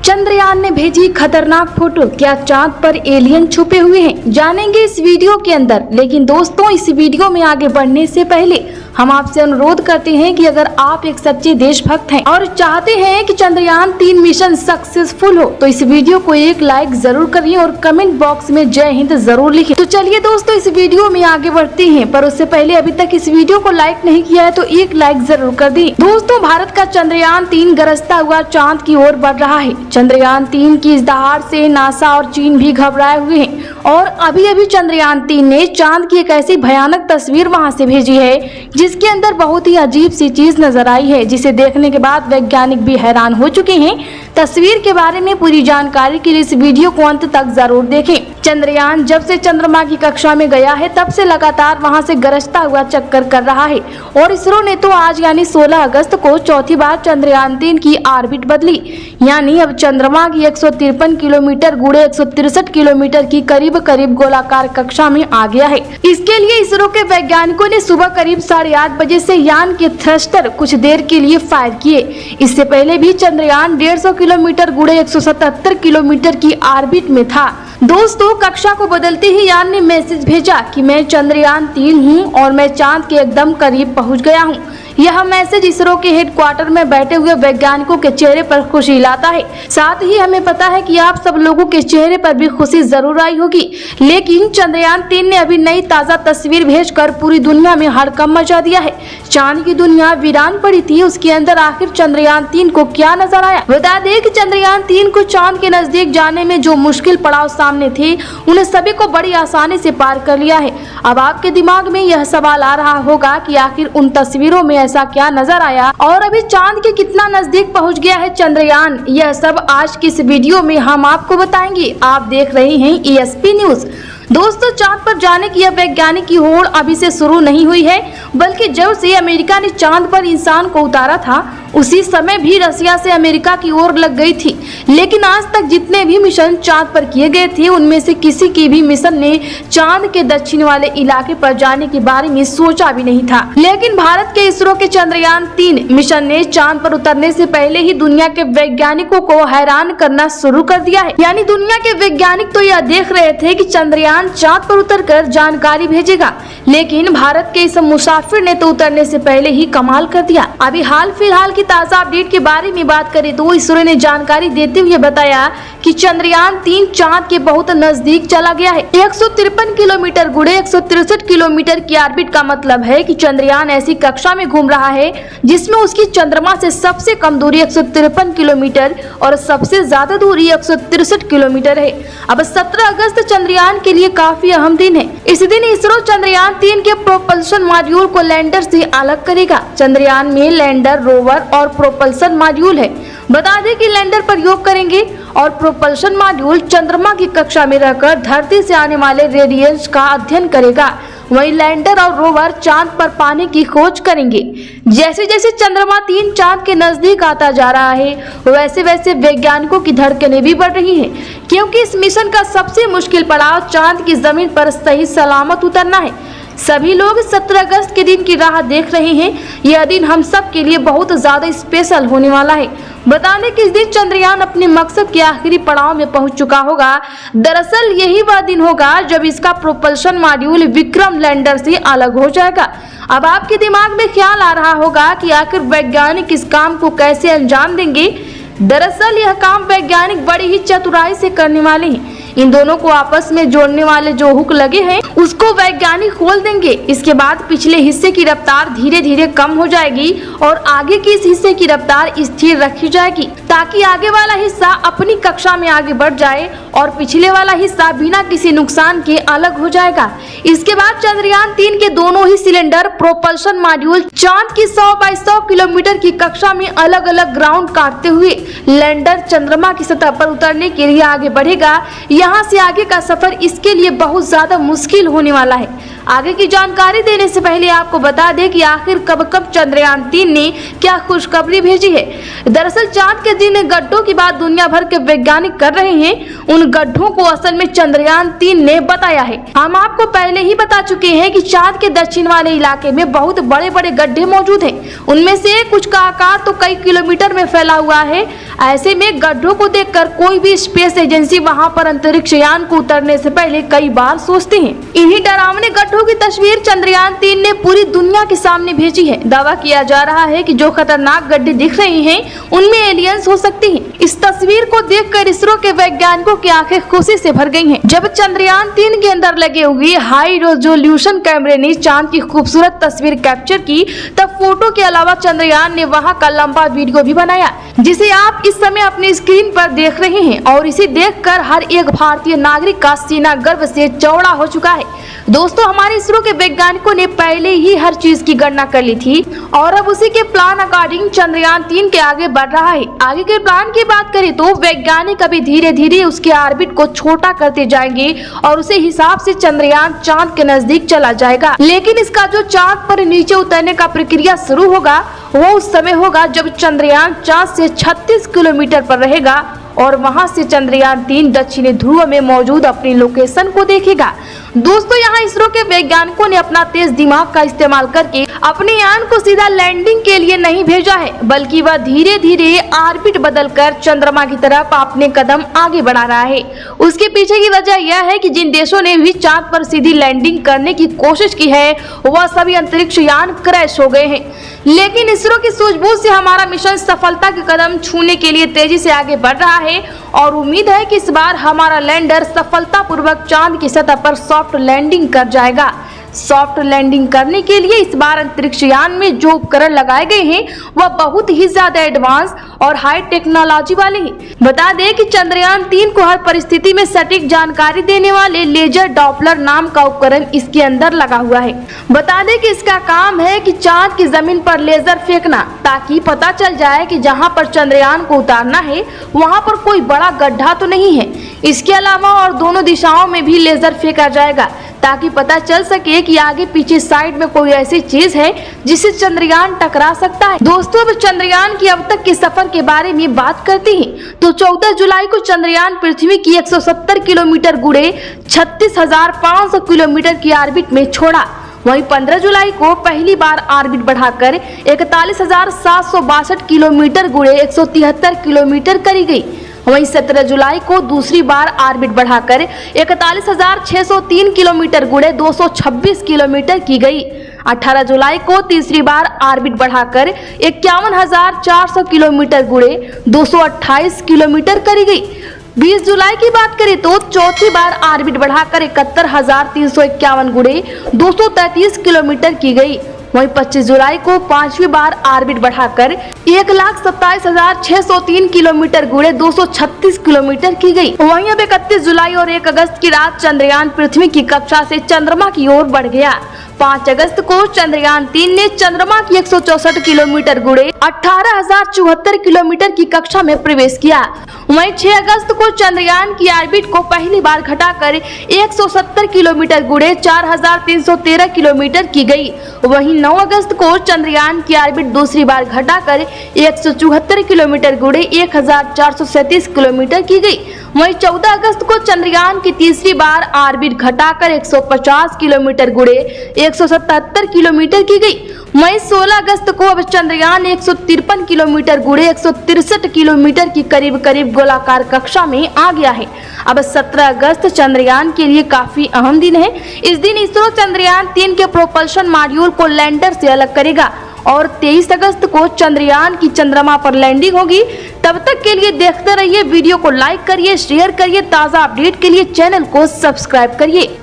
चंद्रयान ने भेजी खतरनाक फोटो। क्या चांद पर एलियन छुपे हुए हैं, जानेंगे इस वीडियो के अंदर। लेकिन दोस्तों, इस वीडियो में आगे बढ़ने से पहले हम आपसे अनुरोध करते हैं कि अगर आप एक सच्चे देशभक्त हैं और चाहते हैं कि चंद्रयान 3 मिशन सक्सेसफुल हो, तो इस वीडियो को एक लाइक जरूर करिए और कमेंट बॉक्स में जय हिंद जरूर लिखें। तो चलिए दोस्तों, इस वीडियो में आगे बढ़ते हैं, पर उससे पहले अभी तक इस वीडियो को लाइक नहीं किया है तो एक लाइक जरूर कर दें। दोस्तों, भारत का चंद्रयान 3 गरजता हुआ चांद की ओर बढ़ रहा है। चंद्रयान 3 की इस दहाड़ से नासा और चीन भी घबराए हुए हैं और अभी चंद्रयान 3 ने चांद की एक ऐसी भयानक तस्वीर वहां से भेजी है जिसके अंदर बहुत ही अजीब सी चीज नजर आई है, जिसे देखने के बाद वैज्ञानिक भी हैरान हो चुके हैं। तस्वीर के बारे में पूरी जानकारी के लिए इस वीडियो को अंत तक जरूर देखें। चंद्रयान जब से चंद्रमा की कक्षा में गया है तब से लगातार वहां से गरजता हुआ चक्कर कर रहा है और इसरो ने तो आज यानी 16 अगस्त को चौथी बार चंद्रयान 3 की ऑर्बिट बदली, यानी अब चंद्रमा की 153 किलोमीटर गुणे 163 किलोमीटर की करीब गोलाकार कक्षा में आ गया है। इसके लिए इसरो के वैज्ञानिकों ने सुबह करीब 8:30 बजे से यान के थ्रस्टर कुछ देर के लिए फायर किए। इससे पहले भी चंद्रयान 150 किलोमीटर गुणे 177 किलोमीटर की ऑर्बिट में था। दोस्तों, कक्षा को बदलते ही यान ने मैसेज भेजा कि मैं चंद्रयान 3 हूँ और मैं चांद के एकदम करीब पहुँच गया हूँ। यह मैसेज इसरो के हेडक्वार्टर में बैठे हुए वैज्ञानिकों के चेहरे पर खुशी लाता है। साथ ही हमें पता है कि आप सब लोगों के चेहरे पर भी खुशी जरूर आई होगी। लेकिन चंद्रयान 3 ने अभी नई ताजा तस्वीर भेजकर पूरी दुनिया में हड़कंप मचा दिया है। चांद की दुनिया वीरान पड़ी थी, उसके अंदर आखिर चंद्रयान 3 को क्या नजर आया? बता दें कि चंद्रयान 3 को चांद के नजदीक जाने में जो मुश्किल पड़ाव सामने थे, उन्हें सभी को बड़ी आसानी से पार कर लिया है। अब आपके दिमाग में यह सवाल आ रहा होगा कि आखिर उन तस्वीरों में ऐसा क्या नजर आया और अभी चांद के कितना नजदीक पहुंच गया है चंद्रयान। यह सब आज की इस वीडियो में हम आपको बताएंगे। आप देख रहे हैं ESP न्यूज। दोस्तों, चांद पर जाने की यह वैज्ञानिक की होड़ अभी से शुरू नहीं हुई है, बल्कि जब से अमेरिका ने चांद पर इंसान को उतारा था उसी समय भी रसिया से अमेरिका की ओर लग गई थी। लेकिन आज तक जितने भी मिशन चांद पर किए गए थे उनमें से किसी की भी मिशन ने चांद के दक्षिण वाले इलाके पर जाने के बारे में सोचा भी नहीं था। लेकिन भारत के इसरो के चंद्रयान 3 मिशन ने चांद पर उतरने से पहले ही दुनिया के वैज्ञानिकों को हैरान करना शुरू कर दिया है। यानी दुनिया के वैज्ञानिक तो यह देख रहे थे कि चंद्रयान चांद पर उतरकर जानकारी भेजेगा, लेकिन भारत के इस मुसाफिर ने तो उतरने से पहले ही कमाल कर दिया। अभी हाल फिलहाल की ताजा अपडेट के बारे में बात करें तो इसरो ने जानकारी देते हुए बताया कि चंद्रयान 3 चांद के बहुत नजदीक चला गया है। 153 किलोमीटर गुणे 163 किलोमीटर की ऑर्बिट का मतलब है कि चंद्रयान ऐसी कक्षा में घूम रहा है जिसमें उसकी चंद्रमा से सबसे कम दूरी 153 किलोमीटर और सबसे ज्यादा दूरी 163 किलोमीटर है। अब 17 अगस्त चंद्रयान के लिए काफी अहम दिन है। इस दिन इसरो चंद्रयान 3 के प्रोपल्शन मॉड्यूल को लैंडर से अलग करेगा। चंद्रयान में लैंडर, रोवर और प्रोपल्शन मॉड्यूल है। बता दें कि लैंडर प्रयोग करेंगे और प्रोपल्शन मॉड्यूल चंद्रमा की कक्षा में रहकर धरती से आने वाले रेडिएशन का अध्ययन करेगा। वहीं लैंडर और रोवर चांद पर पानी की खोज करेंगे। जैसे जैसे चंद्रमा 3 चांद के नजदीक आता जा रहा है वैसे वैसे वैज्ञानिकों की धड़कनें भी बढ़ रही हैं, क्योंकि इस मिशन का सबसे मुश्किल पड़ाव चांद की जमीन पर सही सलामत उतरना है। सभी लोग 17 अगस्त के दिन की राह देख रहे हैं। यह दिन हम सब के लिए बहुत ज्यादा स्पेशल होने वाला है। बता दें कि इस दिन चंद्रयान अपने मकसद के आखिरी पड़ाव में पहुंच चुका होगा। दरअसल यही वह दिन होगा जब इसका प्रोपल्शन मॉड्यूल विक्रम लैंडर से अलग हो जाएगा। अब आपके दिमाग में ख्याल आ रहा होगा कि आखिर वैज्ञानिक इस काम को कैसे अंजाम देंगे। दरअसल यह काम वैज्ञानिक बड़ी ही चतुराई से करने वाले हैं। इन दोनों को आपस में जोड़ने वाले जो हुक लगे हैं उसको वैज्ञानिक खोल देंगे। इसके बाद पिछले हिस्से की रफ्तार धीरे धीरे कम हो जाएगी और आगे के इस हिस्से की रफ्तार स्थिर रखी जाएगी, ताकि आगे वाला हिस्सा अपनी कक्षा में आगे बढ़ जाए और पिछले वाला हिस्सा बिना किसी नुकसान के अलग हो जाएगा। इसके बाद चंद्रयान 3 के दोनों ही सिलेंडर प्रोपल्शन मॉड्यूल चांद की 100 बाई 100 किलोमीटर की कक्षा में अलग अलग ग्राउंड काटते हुए लैंडर चंद्रमा की सतह पर उतरने के लिए आगे बढ़ेगा। यहाँ से आगे का सफर इसके लिए बहुत ज्यादा मुश्किल होने वाला है। आगे की जानकारी देने से पहले आपको बता दें कि आखिर कब चंद्रयान 3 ने क्या खुशखबरी भेजी है। दरअसल चांद के जिन गड्ढों की बात दुनिया भर के वैज्ञानिक कर रहे हैं, उन गड्ढों को असल में चंद्रयान 3 ने बताया है। हम आपको पहले ही बता चुके हैं कि चांद के दक्षिण वाले इलाके में बहुत बड़े बड़े गड्ढे मौजूद हैं। उनमें से कुछ का आकार तो कई किलोमीटर में फैला हुआ है। ऐसे में गड्ढों को देखकर कोई भी स्पेस एजेंसी वहां पर अंतरिक्ष यान को उतरने से पहले कई बार सोचते हैं। इन्हीं डरावने गड्ढों की तस्वीर चंद्रयान 3 ने पूरी दुनिया के सामने भेजी है। दावा किया जा रहा है कि जो खतरनाक गड्ढे दिख रहे हैं उनमें एलियंस हो सकते हैं। इस तस्वीर को देखकर इसरो के वैज्ञानिकों की आंखें खुशी से भर गई हैं। जब चंद्रयान 3 के अंदर लगे हुए हाई रेजोल्यूशन कैमरे ने चांद की खूबसूरत तस्वीर कैप्चर की, तब फोटो के अलावा चंद्रयान ने वहां का लंबा वीडियो भी बनाया, जिसे आप इस समय अपनी स्क्रीन पर देख रहे हैं। और इसे देखकर हर एक भारतीय नागरिक का सीना गर्व से चौड़ा हो चुका है। दोस्तों, हमारे इसरो के वैज्ञानिकों ने पहले ही हर चीज की गणना कर ली थी और अब उसी के प्लान अकॉर्डिंग चंद्रयान 3 के आगे बढ़ रहा है। आगे के प्लान की बात करें तो वैज्ञानिक अभी धीरे धीरे उसके ऑर्बिट को छोटा करते जाएंगे और उसी हिसाब से चंद्रयान चांद के नजदीक चला जाएगा। लेकिन इसका जो चांद पर नीचे उतरने का प्रक्रिया शुरू होगा वो उस समय होगा जब चंद्रयान चांद से 36 किलोमीटर पर रहेगा और वहां से चंद्रयान 3 दक्षिणी ध्रुव में मौजूद अपनी लोकेशन को देखेगा। दोस्तों, यहाँ इसरो के वैज्ञानिकों ने अपना तेज दिमाग का इस्तेमाल करके अपने यान को सीधा लैंडिंग के लिए नहीं भेजा है, बल्कि वह धीरे धीरे ऑर्बिट बदलकर चंद्रमा की तरफ अपने कदम आगे बढ़ा रहा है। उसके पीछे की वजह यह है कि जिन देशों ने भी चांद पर सीधी लैंडिंग करने की कोशिश की है वह सभी अंतरिक्ष यान क्रैश हो गए हैं। लेकिन इसरो की सूझबूझ से हमारा मिशन सफलता के कदम छूने के लिए तेजी से आगे बढ़ रहा है और उम्मीद है कि इस बार हमारा लैंडर सफलतापूर्वक चांद की सतह पर सॉफ्ट लैंडिंग कर जाएगा। सॉफ्ट लैंडिंग करने के लिए इस बार अंतरिक्ष यान में जो उपकरण लगाए गए हैं वह बहुत ही ज्यादा एडवांस और हाई टेक्नोलॉजी वाले हैं। बता दें कि चंद्रयान 3 को हर परिस्थिति में सटीक जानकारी देने वाले लेजर डॉपलर नाम का उपकरण इसके अंदर लगा हुआ है। बता दें कि इसका काम है कि चांद की जमीन पर लेजर फेंकना, ताकि पता चल जाए कि जहां पर चंद्रयान को उतारना है वहां पर कोई बड़ा गड्ढा तो नहीं है। इसके अलावा और दोनों दिशाओं में भी लेजर फेंका जाएगा ताकि पता चल सके कि आगे पीछे साइड में कोई ऐसी चीज है जिससे चंद्रयान टकरा सकता है। दोस्तों, अब चंद्रयान की अब तक के सफर के बारे में बात करते हैं तो 14 जुलाई को चंद्रयान पृथ्वी की 170 किलोमीटर गुड़े 36,500 किलोमीटर की ऑर्बिट में छोड़ा। वहीं 15 जुलाई को पहली बार ऑर्बिट बढ़ाकर 41,762 किलोमीटर गुड़े 173 किलोमीटर करी गई। वहीं 17 जुलाई को दूसरी बार ऑर्बिट बढ़ाकर 41,603 किलोमीटर गुड़े 226 किलोमीटर की गई। 18 जुलाई को तीसरी बार ऑर्बिट बढ़ाकर 51,400 किलोमीटर गुड़े 228 किलोमीटर करी गई। 20 जुलाई की बात करें तो चौथी बार ऑर्बिट बढ़ाकर 71,351 गुड़े 233 किलोमीटर की गई। वहीं 25 जुलाई को पांचवी बार ऑर्बिट बढ़ाकर 1,27,603 किलोमीटर गुड़े 236 किलोमीटर की गई। वहीं अब 31 जुलाई और 1 अगस्त की रात चंद्रयान पृथ्वी की कक्षा से चंद्रमा की ओर बढ़ गया। 5 अगस्त को चंद्रयान 3 ने चंद्रमा की 164 किलोमीटर गुड़े 18,074 किलोमीटर की कक्षा में प्रवेश किया। वहीं 6 अगस्त को चंद्रयान की ऑर्बिट को पहली बार घटाकर 170 किलोमीटर गुड़े 4,313 किलोमीटर की गई। वहीं 9 अगस्त को चंद्रयान की ऑर्बिट दूसरी बार घटाकर 174 किलोमीटर गुड़े 1,437 किलोमीटर की गई। वहीं 14 अगस्त को चंद्रयान की तीसरी बार ऑर्बिट घटाकर 150 किलोमीटर गुड़े 177 किलोमीटर की गई। वहीं 16 अगस्त को अब चंद्रयान 153 किलोमीटर गुड़े 163 किलोमीटर की करीब गोलाकार कक्षा में आ गया है। अब 17 अगस्त चंद्रयान के लिए काफी अहम दिन है। इस दिन इसरो चंद्रयान 3 के प्रोपल्शन मॉड्यूल को लैंडर से अलग करेगा और 23 अगस्त को चंद्रयान की चंद्रमा पर लैंडिंग होगी। तब तक के लिए देखते रहिए, वीडियो को लाइक करिए, शेयर करिए, ताज़ा अपडेट के लिए चैनल को सब्सक्राइब करिए।